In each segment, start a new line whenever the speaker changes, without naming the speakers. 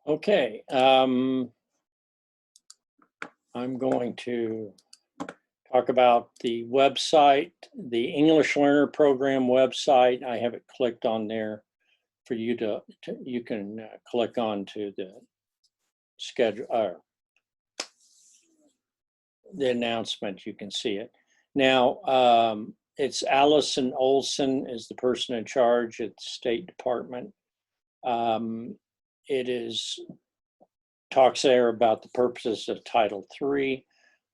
Okay, I'm going to talk about the website, the English Learner Program website. I have it clicked on there for you you can click on to the schedule, the announcement, you can see it. Now, it's Allison Olson is the person in charge at the State Department. It talks there about the purposes of Title III,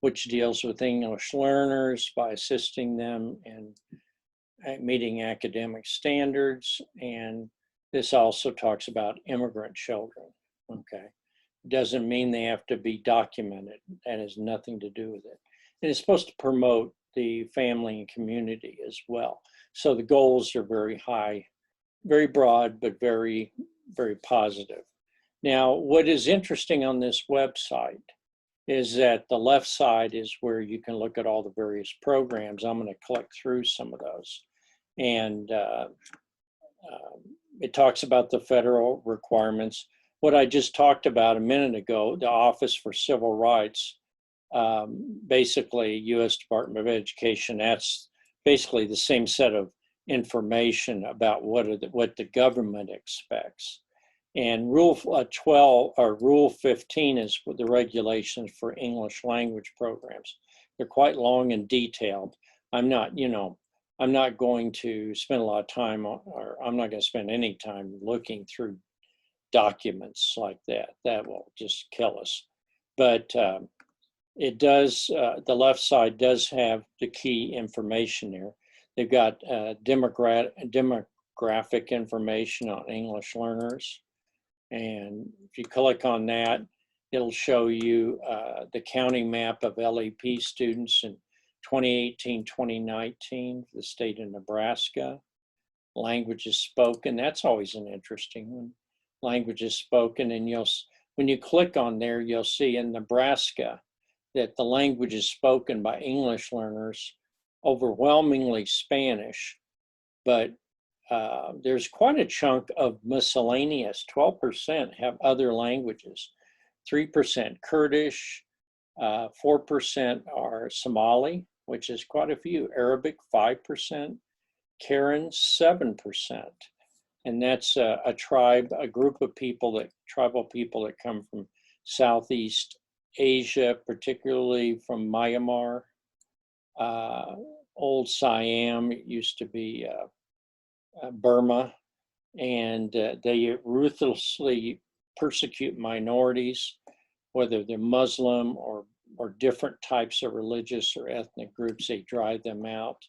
which deals with English learners by assisting them in meeting academic standards. And this also talks about immigrant children, okay? Doesn't mean they have to be documented. That has nothing to do with it. And it's supposed to promote the family and community as well. So the goals are very high, very broad, but very, very positive. Now, what is interesting on this website is that the left side is where you can look at all the various programs. I'm going to click through some of those. And it talks about the federal requirements. What I just talked about a minute ago, the Office for Civil Rights, basically U.S. Department of Education, that's basically the same set of information about what the government expects. And Rule 12 or Rule 15 is the regulations for English language programs. They're quite long and detailed. I'm not going to spend a lot of time or I'm not going to spend any time looking through documents like that. That will just kill us. But it does, the left side does have the key information there. They've got demographic information on English learners. And if you click on that, it'll show you the county map of LEP students in 2018, 2019 for the state of Nebraska. Languages spoken, that's always an interesting one. Languages spoken, and when you click on there, you'll see in Nebraska that the languages spoken by English learners, overwhelmingly Spanish, but there's quite a chunk of miscellaneous. 12% have other languages, 3% Kurdish, 4% are Somali, which is quite a few, Arabic 5%, Karen 7%. And that's a tribe, a group of people tribal people that come from Southeast Asia, particularly from Myanmar, old Siam, it used to be Burma, and they ruthlessly persecute minorities, whether they're Muslim or different types of religious or ethnic groups. They drive them out.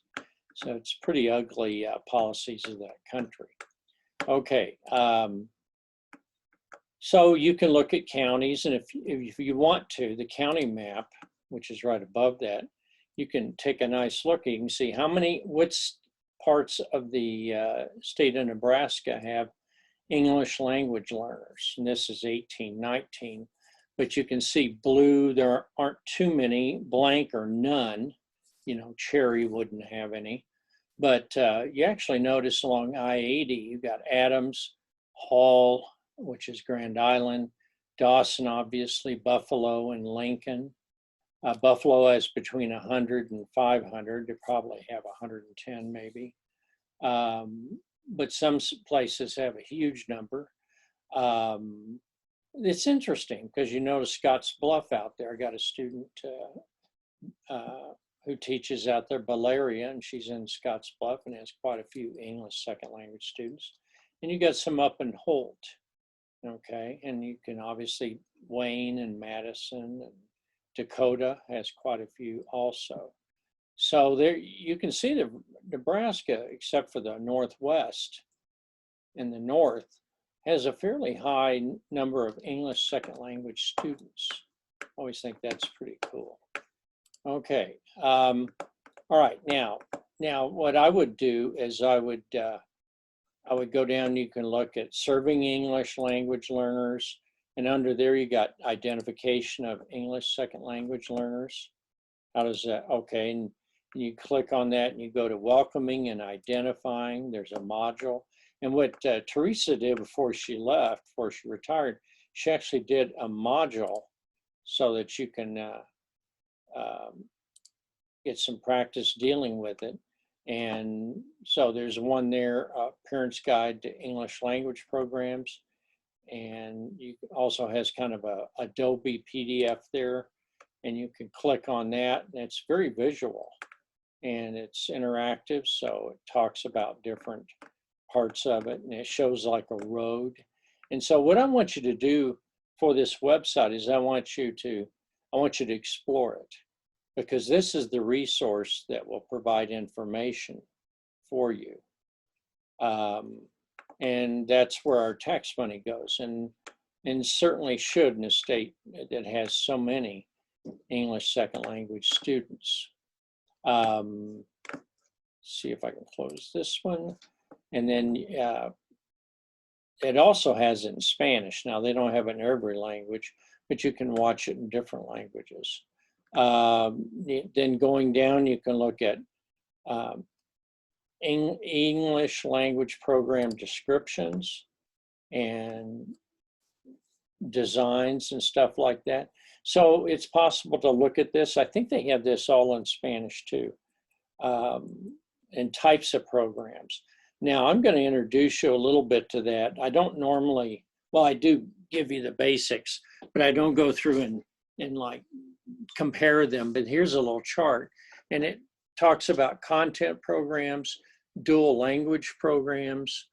So it's pretty ugly policies of that country. Okay, so you can look at counties, and if you want to, the county map, which is right above that, you can take a nice look. You can see which parts of the state of Nebraska have English language learners, and this is 18, 19. But you can see blue, there aren't too many, blank or none. Cherry wouldn't have any. But you actually notice along I-80, you've got Adams, Hall, which is Grand Island, Dawson, obviously, Buffalo, and Lincoln. Buffalo has between 100 and 500. They probably have 110 maybe. But some places have a huge number. It's interesting because you notice Scotts Bluff out there. I got a student who teaches out there, Valeria, and she's in Scotts Bluff and has quite a few English second language students. And you got some up in Holt, okay? And you can obviously Wayne and Madison, and Dakota has quite a few also. So there you can see that Nebraska, except for the Northwest and the North, has a fairly high number of English second language students. I always think that's pretty cool. Okay, all right, now what I would do is I would go down, you can look at serving English language learners, and under there you got identification of English second language learners. How does that, okay, and you click on that and you go to welcoming and identifying, there's a module. And what Teresa did before she left, before she retired, she actually did a module so that you can get some practice dealing with it. And so there's one there, Parent's Guide to English Language Programs. And you also has kind of a Adobe PDF there, and you can click on that. And it's very visual and it's interactive. So it talks about different parts of it, and it shows like a road. And so what I want you to do for this website is I want you to explore it, because this is the resource that will provide information for you. And that's where our tax money goes, and certainly should in a state that has so many English second language students. See if I can close this one. And then it also has it in Spanish. Now, they don't have it in every language, but you can watch it in different languages. Then going down, you can look at English language program descriptions and designs and stuff like that. So it's possible to look at this. I think they have this all in Spanish too, and types of programs. Now I'm going to introduce you a little bit to that. I don't normally, well, I do give you the basics, but I don't go through and like compare them. But here's a little chart, and it talks about content programs, dual language programs,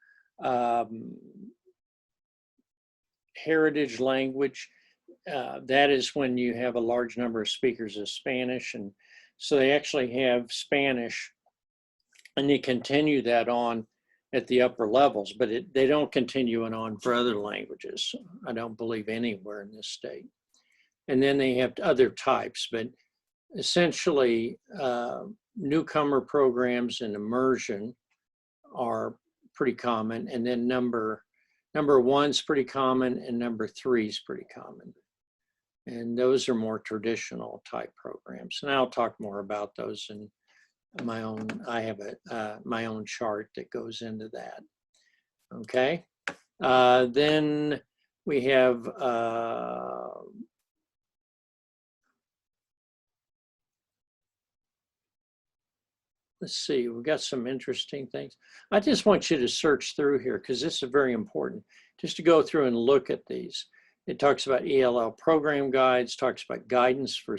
heritage language. That is when you have a large number of speakers of Spanish. And so they actually have Spanish, and they continue that on at the upper levels, but they don't continue it on for other languages, I don't believe, anywhere in this state. And then they have other types, but essentially newcomer programs and immersion are pretty common. And then number one's pretty common, and number three is pretty common. And those are more traditional type programs. And I'll talk more about those in my own, I have my own chart that goes into that. Okay. Then we have, let's see, we've got some interesting things. I just want you to search through here, because this is very important, just to go through and look at these. It talks about ELL program guides, talks about guidance for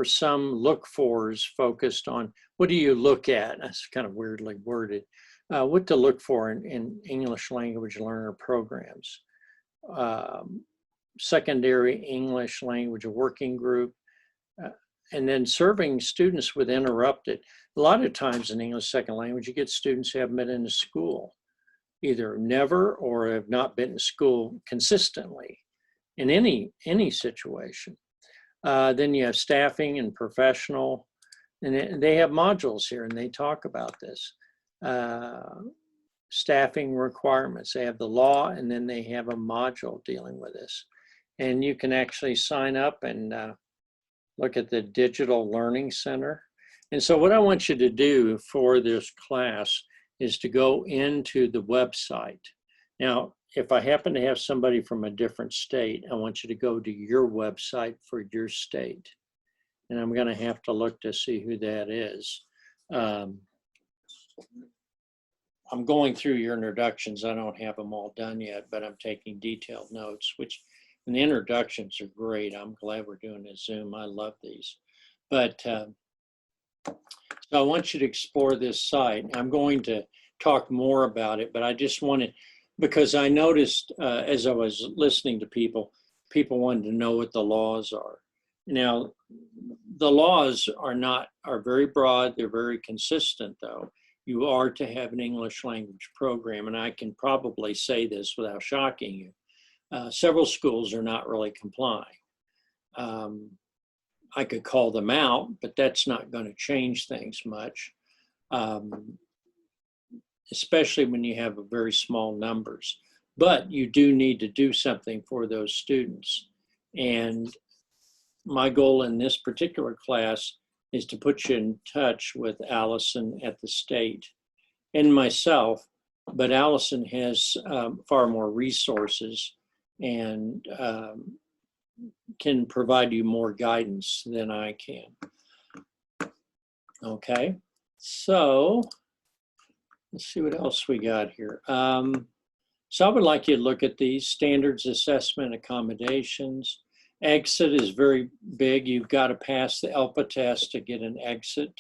some look-fors focused on what do you look at. That's kind of weirdly worded. What to look for in English language learner programs. Secondary English language working group. And then serving students with interrupted. A lot of times in English second language, you get students who haven't been in school, either never or have not been in school consistently in any situation. Then you have staffing and professional, and they have modules here, and they talk about this. Staffing requirements, they have the law, and then they have a module dealing with this. And you can actually sign up and look at the Digital Learning Center. And so what I want you to do for this class is to go into the website. Now, if I happen to have somebody from a different state, I want you to go to your website for your state. And I'm going to have to look to see who that is. I'm going through your introductions. I don't have them all done yet, but I'm taking detailed notes, and the introductions are great. I'm glad we're doing this Zoom. I love these. But so I want you to explore this site. I'm going to talk more about it, but I just wanted, because I noticed as I was listening to people wanted to know what the laws are. Now, the laws are very broad. They're very consistent, though. You are to have an English language program, and I can probably say this without shocking you. Several schools are not really complying. I could call them out, but that's not going to change things much, especially when you have very small numbers. But you do need to do something for those students. And my goal in this particular class is to put you in touch with Allison at the state and myself, but Allison has far more resources and can provide you more guidance than I can. Okay, so let's see what else we got here. So I would like you to look at these standards assessment accommodations. Exit is very big. You've got to pass the ELPA test to get an exit.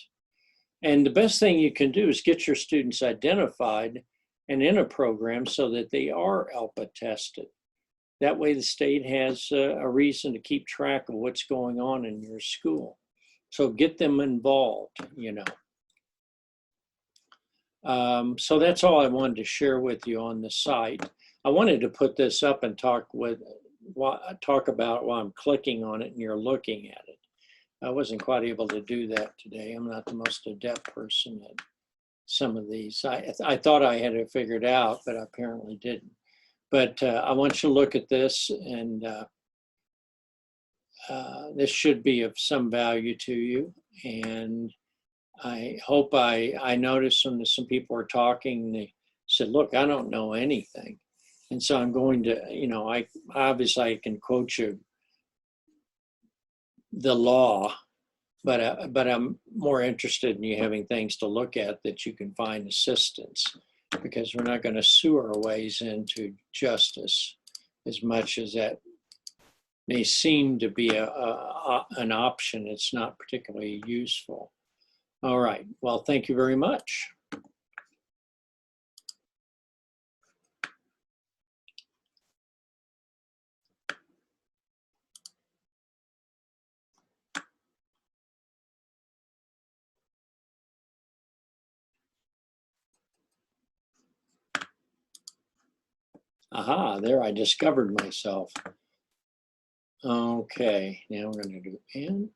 And the best thing you can do is get your students identified and in a program so that they are ELPA tested. That way the state has a reason to keep track of what's going on in your school. So get them involved, you know. So that's all I wanted to share with you on the site. I wanted to put this up and talk about it while I'm clicking on it and you're looking at it. I wasn't quite able to do that today. I'm not the most adept person at some of these. I thought I had it figured out, but I apparently didn't. But I want you to look at this, and this should be of some value to you. And I hope I noticed when some people were talking, they said, look, I don't know anything. And so I'm going to, you know, I can quote you the law, but I'm more interested in you having things to look at that you can find assistance, because we're not going to sue our ways into justice as much as that may seem to be an option. It's not particularly useful. All right, well, thank you very much. Aha, there I discovered myself. Okay, now we're going to do end.